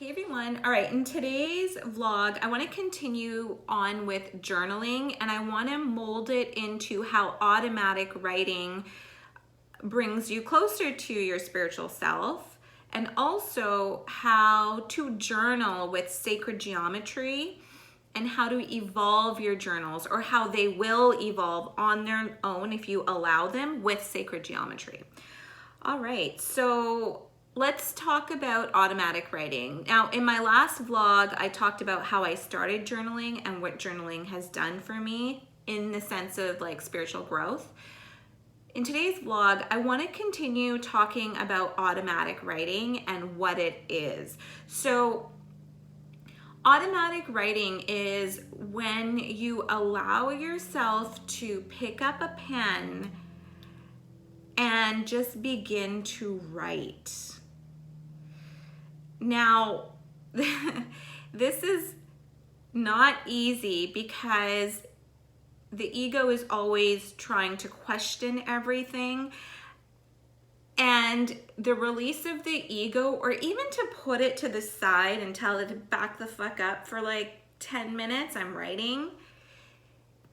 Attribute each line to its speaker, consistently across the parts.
Speaker 1: Hey everyone. All right, in today's vlog, I want to continue on with journaling and I want to mold it into how automatic writing brings you closer to your spiritual self, and also how to journal with sacred geometry and how to evolve your journals, or how they will evolve on their own if you allow them with sacred geometry. All right, so let's talk about automatic writing. Now, in my last vlog, I talked about how I started journaling and what journaling has done for me in the sense of like spiritual growth. In today's vlog, I want to continue talking about automatic writing and what it is. So, automatic writing is when you allow yourself to pick up a pen and just begin to write. Now, this is not easy because the ego is always trying to question everything. And the release of the ego, or even to put it to the side and tell it to back the fuck up for like 10 minutes, I'm writing,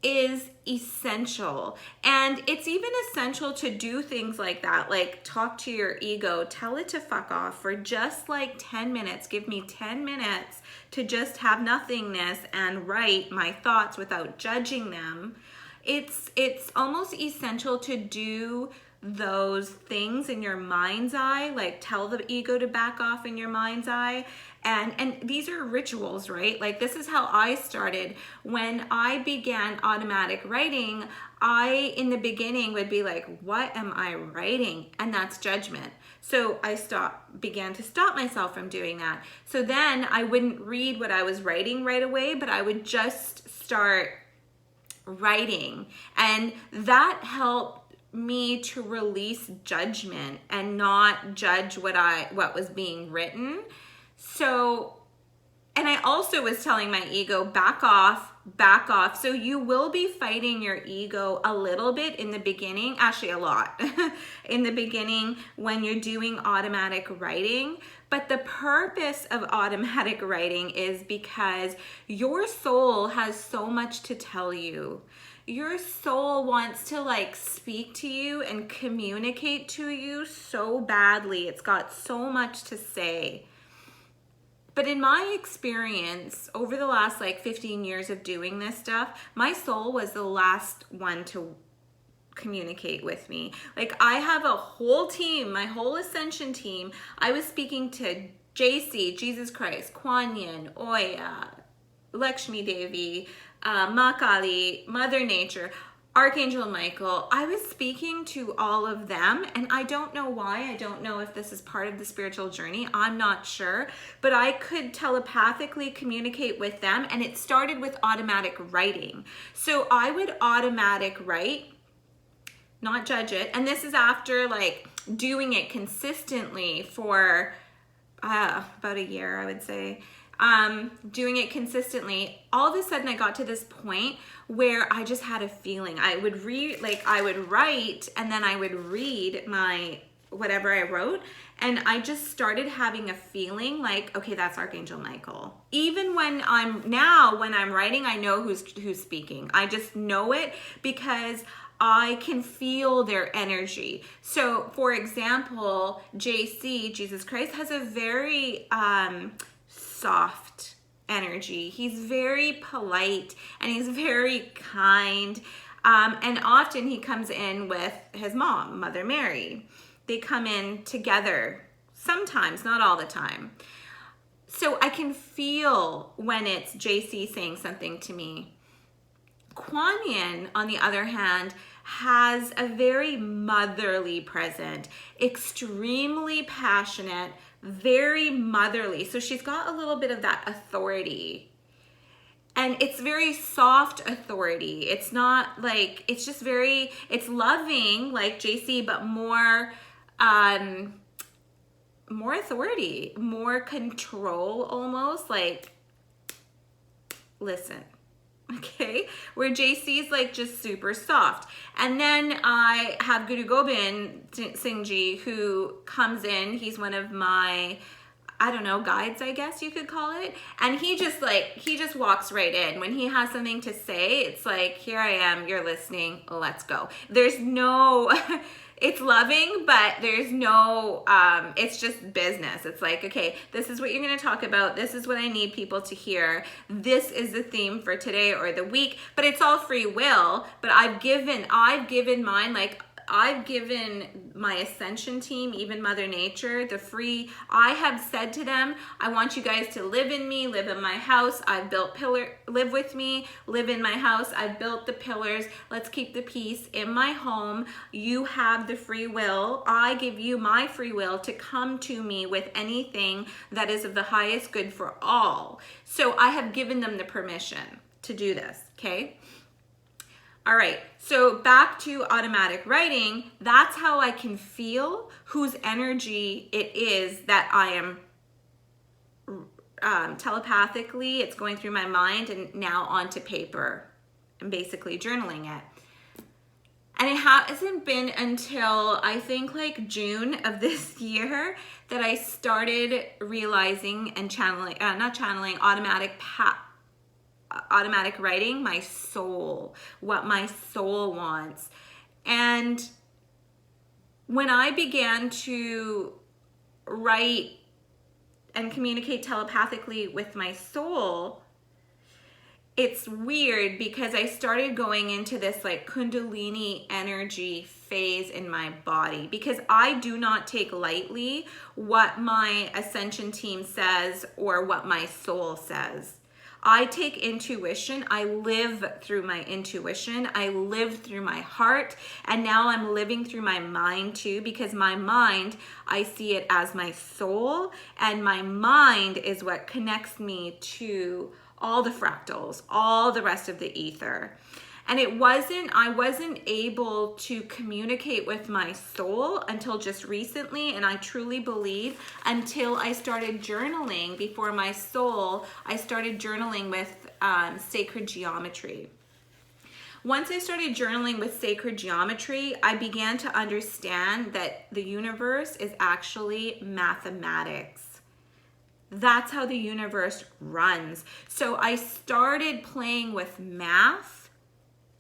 Speaker 1: is essential. And it's even essential to do things like that, like talk to your ego, tell it to fuck off for just like 10 minutes. Give me 10 minutes to just have nothingness and write my thoughts without judging them. It's almost essential to do those things in your mind's eye, like tell the ego to back off in your mind's eye. And these are rituals, right? Like this is how I started. When I began automatic writing, I in the beginning would be like, what am I writing? And that's judgment. So I began to stop myself from doing that. So then I wouldn't read what I was writing right away, but I would just start writing. And that helped me to release judgment and not judge what was being written. So, and I also was telling my ego, back off. So you will be fighting your ego a little bit in the beginning, actually a lot in the beginning when you're doing automatic writing. But the purpose of automatic writing is because your soul has so much to tell you. Your soul wants to like speak to you and communicate to you so badly. It's got so much to say. But in my experience, over the last like 15 years of doing this stuff, my soul was the last one to communicate with me. Like I have a whole team, my whole ascension team. I was speaking to JC, Jesus Christ, Kuan Yin, Oya, Lakshmi Devi, Ma Kali, Mother Nature, Archangel Michael. I was speaking to all of them, and I don't know why. I don't know if this is part of the spiritual journey. I'm not sure, but I could telepathically communicate with them, and it started with automatic writing. So I would automatic write, not judge it. And this is after like doing it consistently for about a year, I would say. Doing it consistently, all of a sudden I got to this point where I just had a feeling. I would write and then I would read my whatever I wrote, and I just started having a feeling like, okay, that's Archangel Michael. Even when I'm writing, I know who's speaking. I just know it because I can feel their energy. So for example, JC, Jesus Christ, has a very soft energy. He's very polite and he's very kind. And often he comes in with his mom, Mother Mary. They come in together sometimes, not all the time. So I can feel when it's JC saying something to me. Kuan Yin, on the other hand, has a very motherly presence, extremely passionate, very motherly. So she's got a little bit of that authority. And it's very soft authority. It's not like, it's just very, it's loving like JC, but more authority, more control almost, like, listen. Okay, where JC's like just super soft. And then I have Guru Gobind Singh Ji, who comes in. He's one of my I don't know, guides, I guess you could call it. And he just walks right in. When he has something to say, it's like, here I am, you're listening, let's go. There's no, it's loving, but there's no, it's just business. It's like, okay, this is what you're going to talk about. This is what I need people to hear. This is the theme for today or the week, but it's all free will. But I've given mine, like, I've given my ascension team, even Mother Nature, I have said to them, I want you guys to live in me, live in my house. I've built live with me, live in my house. I've built the pillars. Let's keep the peace in my home. You have the free will. I give you my free will to come to me with anything that is of the highest good for all. So I have given them the permission to do this, okay? All right, so back to automatic writing. That's how I can feel whose energy it is that I am telepathically, it's going through my mind and now onto paper and basically journaling it. And it hasn't been until I think like June of this year that I started realizing and automatic writing, my soul, what my soul wants. And when I began to write and communicate telepathically with my soul, it's weird because I started going into this like Kundalini energy phase in my body, because I do not take lightly what my ascension team says or what my soul says. I take intuition. I live through my intuition. I live through my heart. And now I'm living through my mind too, because my mind, I see it as my soul. And my mind is what connects me to all the fractals, all the rest of the ether. And I wasn't able to communicate with my soul until just recently, and I truly believe until I started journaling before my soul, I started journaling with sacred geometry. Once I started journaling with sacred geometry, I began to understand that the universe is actually mathematics. That's how the universe runs. So I started playing with math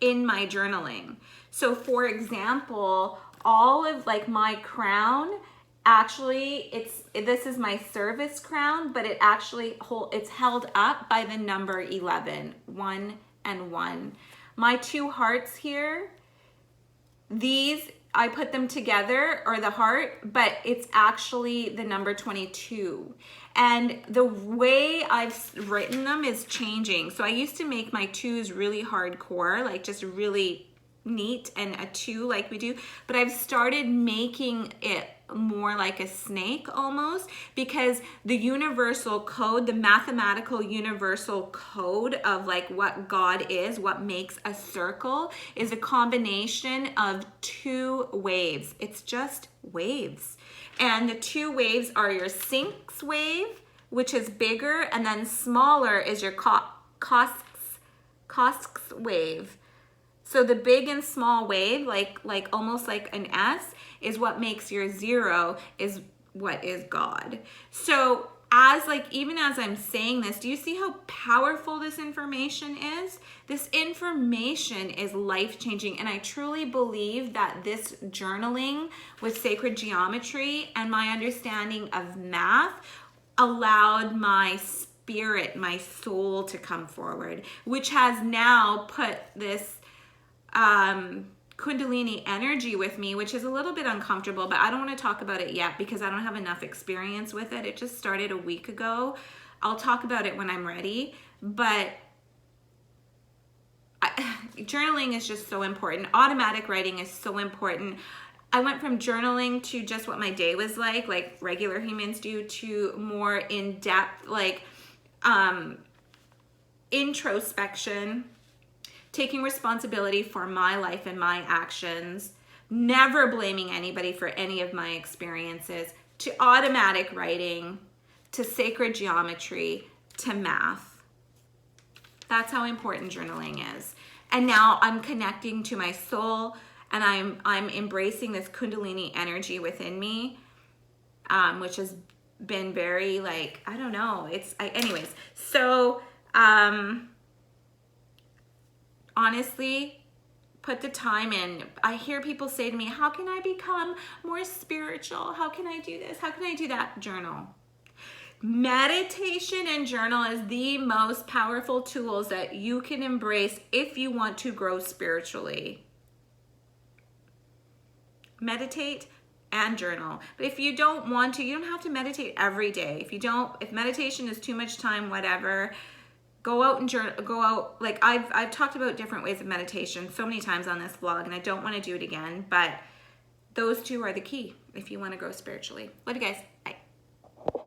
Speaker 1: in my journaling. So for example, all of like my crown, actually this is my service crown, but it's held up by the number 11, 1 and 1. My two hearts here, these I put them together, or the heart, but it's actually the number 22. And the way I've written them is changing. So I used to make my twos really hardcore, like just really neat and a 2 like we do, but I've started making it more like a snake almost, because the universal code, the mathematical universal code of like what God is, what makes a circle, is a combination of 2 waves. It's just waves. And the 2 waves are your Sphinx wave, which is bigger, and then smaller is your Cosks wave. So the big and small wave, like almost like an S, is what makes your 0, is what is God. So even as I'm saying this, do you see how powerful this information is? This information is life-changing, and I truly believe that this journaling with sacred geometry and my understanding of math allowed my spirit, my soul to come forward, which has now put this Kundalini energy with me, which is a little bit uncomfortable, but I don't want to talk about it yet because I don't have enough experience with it. It just started a week ago. I'll talk about it when I'm ready, but journaling is just so important. Automatic writing is so important. I went from journaling to just what my day was like regular humans do, to more in-depth, like introspection, taking responsibility for my life and my actions, never blaming anybody for any of my experiences, to automatic writing, to sacred geometry, to math. That's how important journaling is. And now I'm connecting to my soul, and I'm embracing this Kundalini energy within me, which is been very like, I don't know. Anyways. So, honestly, put the time in. I hear people say to me, how can I become more spiritual? How can I do this? How can I do that? Journal. Meditation and journal is the most powerful tools that you can embrace if you want to grow spiritually. Meditate and journal. But if you don't want to, you don't have to meditate every day. If meditation is too much time, whatever, go out and journal, go out. Like I've talked about different ways of meditation so many times on this vlog, and I don't want to do it again, but those two are the key if you want to grow spiritually. Love you guys. Bye.